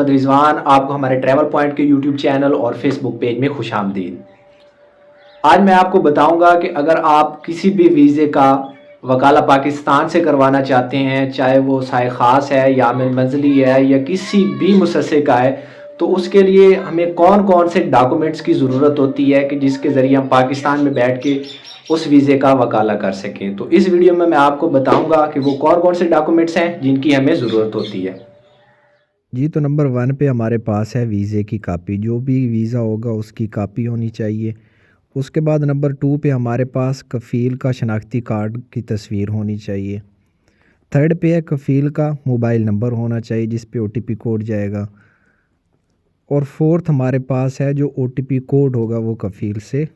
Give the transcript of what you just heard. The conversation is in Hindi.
मोहम्मद रिजवान, आपको हमारे ट्रैवल पॉइंट के यूट्यूब चैनल और फेसबुक पेज में खुशामदीद। आज मैं आपको बताऊंगा कि अगर आप किसी भी वीज़े का वकाला पाकिस्तान से करवाना चाहते हैं, चाहे वो साय ख़ास है या आमिर मंजली है या किसी भी मुसस्से का है, तो उसके लिए हमें कौन कौन से डॉक्यूमेंट्स की ज़रूरत होती है कि जिसके ज़रिए हम पाकिस्तान में बैठ के उस वीज़े का वकाला कर सकें। तो इस वीडियो में मैं आपको बताऊंगा कि वो कौन कौन से डॉक्यूमेंट्स हैं जिनकी हमें ज़रूरत होती है। जी, तो नंबर 1 पे हमारे पास है वीज़े की कापी, जो भी वीज़ा होगा उसकी कापी होनी चाहिए। उसके बाद नंबर 2 पे हमारे पास कफ़ील का शनाख्ती कार्ड की तस्वीर होनी चाहिए। थर्ड पे है कफ़ील का मोबाइल नंबर होना चाहिए जिस पे ओटीपी कोड जाएगा। और फोर्थ हमारे पास है जो ओटीपी कोड होगा वो कफ़ील से